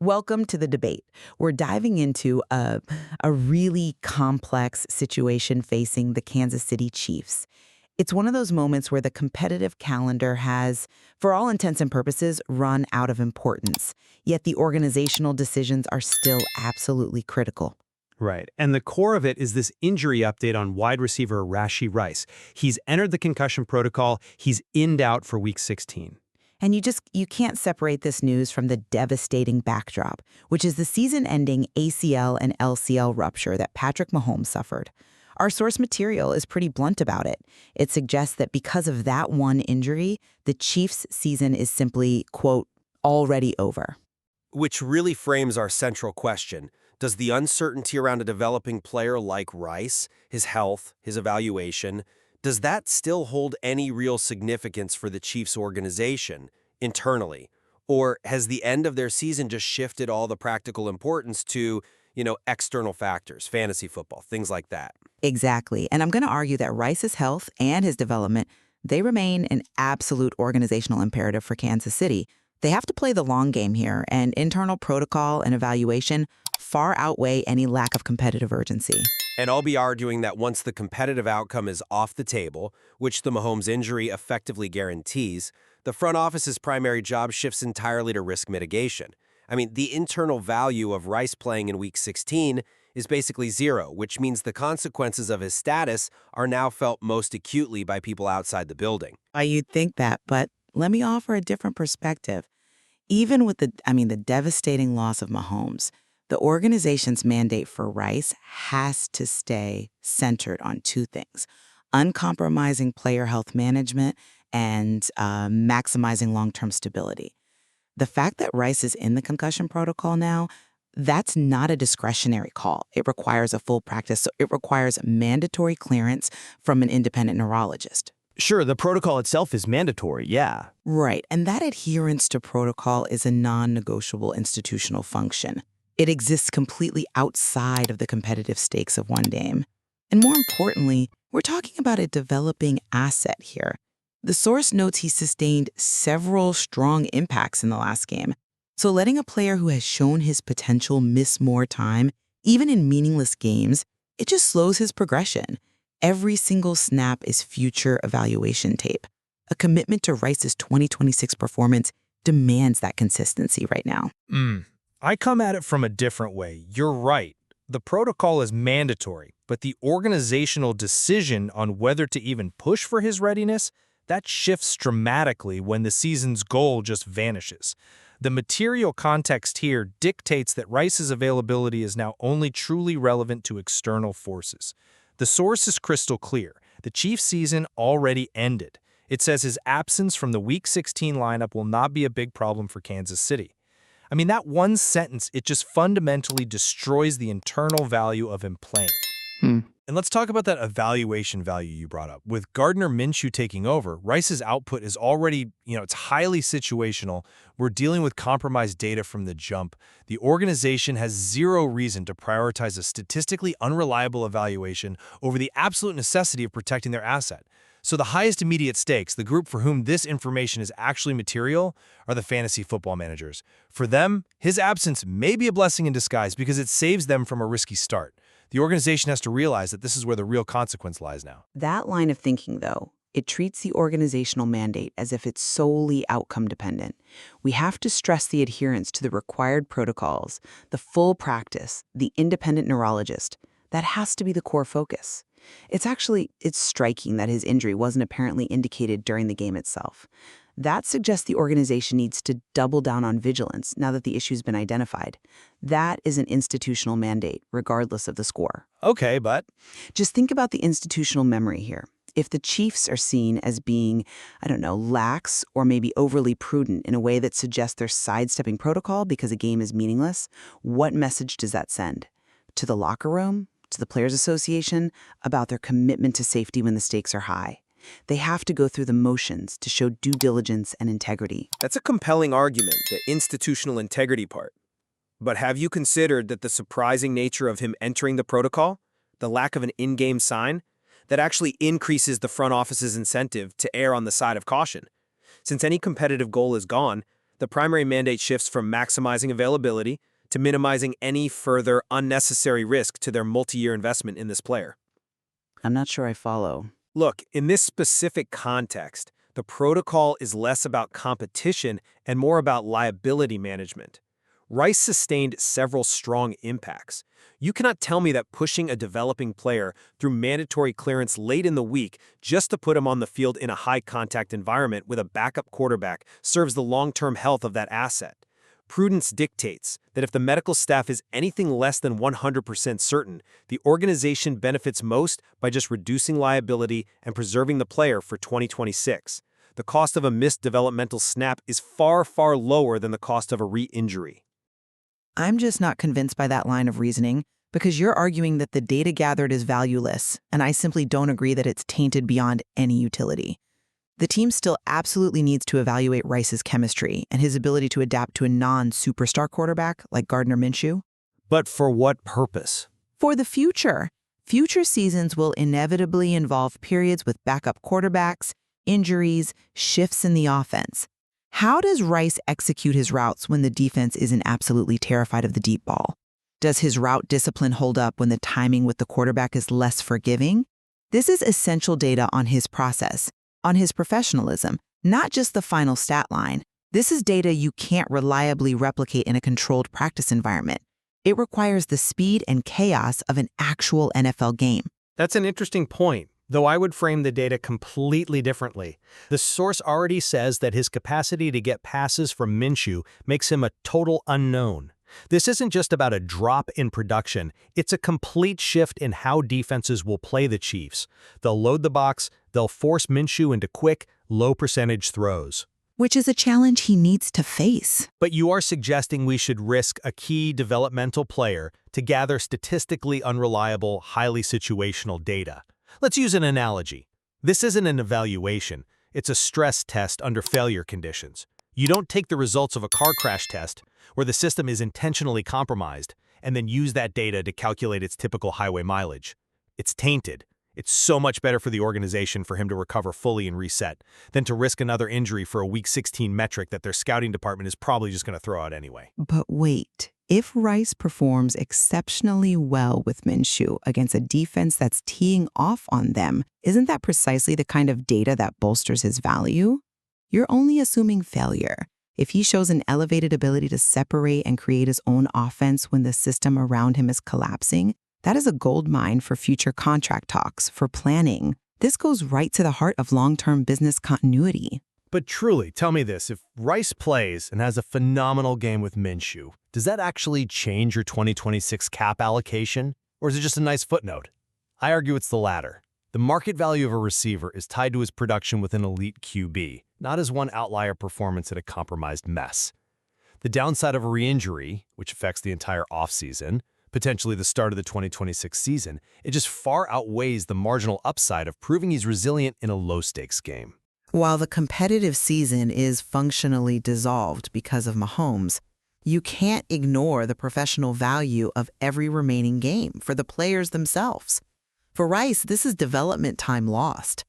Welcome to the debate. We're diving into a really complex situation facing the Kansas City Chiefs. It's one of those moments where the competitive calendar has, for all intents and purposes, run out of importance, yet the organizational decisions are still absolutely critical. Right. And the core of it is this injury update on wide receiver Rashee Rice. He's entered the concussion protocol. He's inned out for week 16. And you can't separate this news from the devastating backdrop, which is the season-ending ACL and LCL rupture that Patrick Mahomes suffered. Our source material is pretty blunt about it. It suggests that because of that one injury, the Chiefs' season is simply, quote, already over. Which really frames our central question. Does the uncertainty around a developing player like Rice, his health, his evaluation, does that still hold any real significance for the Chiefs organization internally? Or has the end of their season just shifted all the practical importance to, external factors, fantasy football, things like that? Exactly. And I'm going to argue that Rice's health and his development, they remain an absolute organizational imperative for Kansas City. They have to play the long game here, and internal protocol and evaluation far outweigh any lack of competitive urgency. And I'll be arguing that once the competitive outcome is off the table, which the Mahomes injury effectively guarantees, the front office's primary job shifts entirely to risk mitigation. I mean, the internal value of Rice playing in Week 16 is basically zero, which means the consequences of his status are now felt most acutely by people outside the building. You'd think that, but let me offer a different perspective. Even with the devastating loss of Mahomes, the organization's mandate for Rice has to stay centered on two things: uncompromising player health management and maximizing long-term stability. The fact that Rice is in the concussion protocol now, that's not a discretionary call. It requires a full practice, so it requires mandatory clearance from an independent neurologist. Sure, the protocol itself is mandatory, yeah. Right, and that adherence to protocol is a non-negotiable institutional function. It exists completely outside of the competitive stakes of one game. And more importantly, we're talking about a developing asset here. The source notes he sustained several strong impacts in the last game. So letting a player who has shown his potential miss more time, even in meaningless games, it just slows his progression. Every single snap is future evaluation tape. A commitment to Rice's 2026 performance demands that consistency right now. I come at it from a different way. You're right. The protocol is mandatory, but the organizational decision on whether to even push for his readiness, that shifts dramatically when the season's goal just vanishes. The material context here dictates that Rice's availability is now only truly relevant to external forces. The source is crystal clear. The Chiefs' season already ended. It says his absence from the Week 16 lineup will not be a big problem for Kansas City. I mean, that one sentence, it just fundamentally destroys the internal value of him playing. And let's talk about that evaluation value you brought up. With Gardner Minshew taking over, Rice's output is already, it's highly situational. We're dealing with compromised data from the jump. The organization has zero reason to prioritize a statistically unreliable evaluation over the absolute necessity of protecting their asset. So the highest immediate stakes, the group for whom this information is actually material, are the fantasy football managers. For them, his absence may be a blessing in disguise because it saves them from a risky start. The organization has to realize that this is where the real consequence lies now. That line of thinking, though, it treats the organizational mandate as if it's solely outcome dependent. We have to stress the adherence to the required protocols, the full practice, the independent neurologist. That has to be the core focus. It's striking that his injury wasn't apparently indicated during the game itself. That suggests the organization needs to double down on vigilance now that the issue's been identified. That is an institutional mandate, regardless of the score. Okay, but Just think about the institutional memory here. If the Chiefs are seen as being, lax or maybe overly prudent in a way that suggests they're sidestepping protocol because a game is meaningless, what message does that send? To the locker room? To the Players Association? About their commitment to safety when the stakes are high? They have to go through the motions to show due diligence and integrity. That's a compelling argument, the institutional integrity part. But have you considered that the surprising nature of him entering the protocol, the lack of an in-game sign, that actually increases the front office's incentive to err on the side of caution? Since any competitive goal is gone, the primary mandate shifts from maximizing availability to minimizing any further unnecessary risk to their multi-year investment in this player. I'm not sure I follow. Look, in this specific context, the protocol is less about competition and more about liability management. Rice sustained several strong impacts. You cannot tell me that pushing a developing player through mandatory clearance late in the week just to put him on the field in a high-contact environment with a backup quarterback serves the long-term health of that asset. Prudence dictates that if the medical staff is anything less than 100% certain, the organization benefits most by just reducing liability and preserving the player for 2026. The cost of a missed developmental snap is far, far lower than the cost of a re-injury. I'm just not convinced by that line of reasoning because you're arguing that the data gathered is valueless, and I simply don't agree that it's tainted beyond any utility. The team still absolutely needs to evaluate Rice's chemistry and his ability to adapt to a non-superstar quarterback like Gardner Minshew. But for what purpose? For the future. Future seasons will inevitably involve periods with backup quarterbacks, injuries, shifts in the offense. How does Rice execute his routes when the defense isn't absolutely terrified of the deep ball? Does his route discipline hold up when the timing with the quarterback is less forgiving? This is essential data on his process, on his professionalism, not just the final stat line. This is data you can't reliably replicate in a controlled practice environment. It requires the speed and chaos of an actual NFL game. That's an interesting point, though I would frame the data completely differently. The source already says that his capacity to get passes from Minshew makes him a total unknown. This isn't just about a drop in production, it's a complete shift in how defenses will play the Chiefs. They'll load the box, they'll force Minshew into quick, low-percentage throws. Which is a challenge he needs to face. But you are suggesting we should risk a key developmental player to gather statistically unreliable, highly situational data. Let's use an analogy. This isn't an evaluation, it's a stress test under failure conditions. You don't take the results of a car crash test, where the system is intentionally compromised, and then use that data to calculate its typical highway mileage. It's tainted. It's so much better for the organization for him to recover fully and reset than to risk another injury for a Week 16 metric that their scouting department is probably just going to throw out anyway. But wait, if Rice performs exceptionally well with Minshew against a defense that's teeing off on them, isn't that precisely the kind of data that bolsters his value? You're only assuming failure. If he shows an elevated ability to separate and create his own offense when the system around him is collapsing, that is a gold mine for future contract talks, for planning. This goes right to the heart of long-term business continuity. But truly, tell me this, if Rice plays and has a phenomenal game with Minshew, does that actually change your 2026 cap allocation? Or is it just a nice footnote? I argue it's the latter. The market value of a receiver is tied to his production with an elite QB, not as one outlier performance in a compromised mess. The downside of a re-injury, which affects the entire offseason, potentially the start of the 2026 season, it just far outweighs the marginal upside of proving he's resilient in a low-stakes game. While the competitive season is functionally dissolved because of Mahomes, you can't ignore the professional value of every remaining game for the players themselves. For Rice, this is development time lost.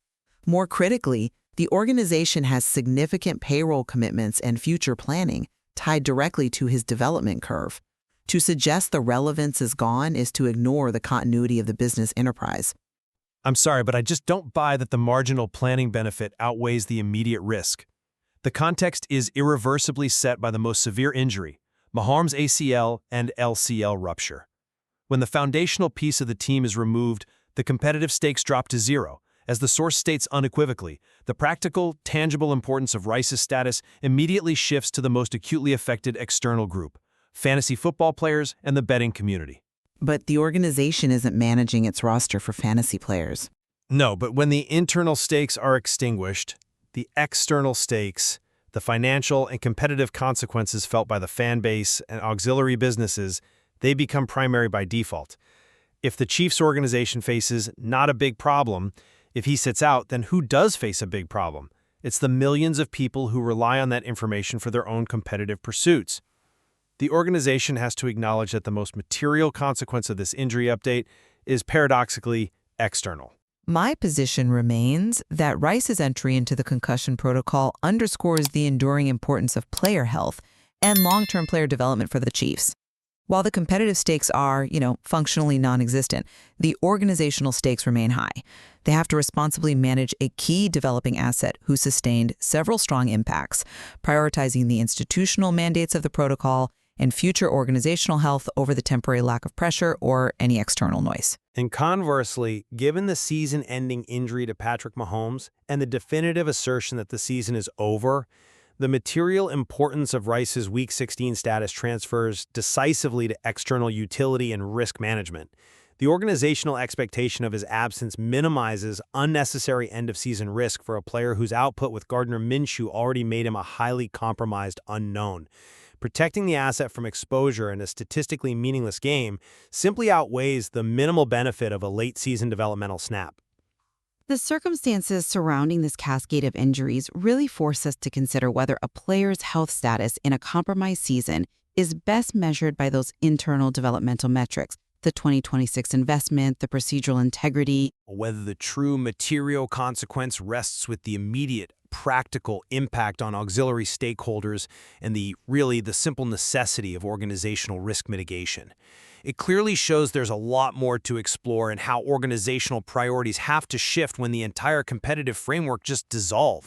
More critically, the organization has significant payroll commitments and future planning tied directly to his development curve. To suggest the relevance is gone is to ignore the continuity of the business enterprise. I'm sorry, but I just don't buy that the marginal planning benefit outweighs the immediate risk. The context is irreversibly set by the most severe injury, Mahomes' ACL and LCL rupture. When the foundational piece of the team is removed, the competitive stakes drop to zero. As the source states unequivocally, the practical, tangible importance of Rice's status immediately shifts to the most acutely affected external group, fantasy football players and the betting community. But the organization isn't managing its roster for fantasy players. No, but when the internal stakes are extinguished, the external stakes, the financial and competitive consequences felt by the fan base and auxiliary businesses, they become primary by default. If the Chiefs organization faces not a big problem, if he sits out, then who does face a big problem? It's the millions of people who rely on that information for their own competitive pursuits. The organization has to acknowledge that the most material consequence of this injury update is paradoxically external. My position remains that Rice's entry into the concussion protocol underscores the enduring importance of player health and long-term player development for the Chiefs. While the competitive stakes are, functionally non-existent, the organizational stakes remain high. They have to responsibly manage a key developing asset who sustained several strong impacts, prioritizing the institutional mandates of the protocol and future organizational health over the temporary lack of pressure or any external noise. And conversely, given the season-ending injury to Patrick Mahomes and the definitive assertion that the season is over, the material importance of Rice's Week 16 status transfers decisively to external utility and risk management. The organizational expectation of his absence minimizes unnecessary end-of-season risk for a player whose output with Gardner Minshew already made him a highly compromised unknown. Protecting the asset from exposure in a statistically meaningless game simply outweighs the minimal benefit of a late-season developmental snap. The circumstances surrounding this cascade of injuries really force us to consider whether a player's health status in a compromised season is best measured by those internal developmental metrics, the 2026 investment, the procedural integrity, Whether the true material consequence rests with the immediate practical impact on auxiliary stakeholders and the simple necessity of organizational risk mitigation. It clearly shows there's a lot more to explore and how organizational priorities have to shift when the entire competitive framework just dissolves.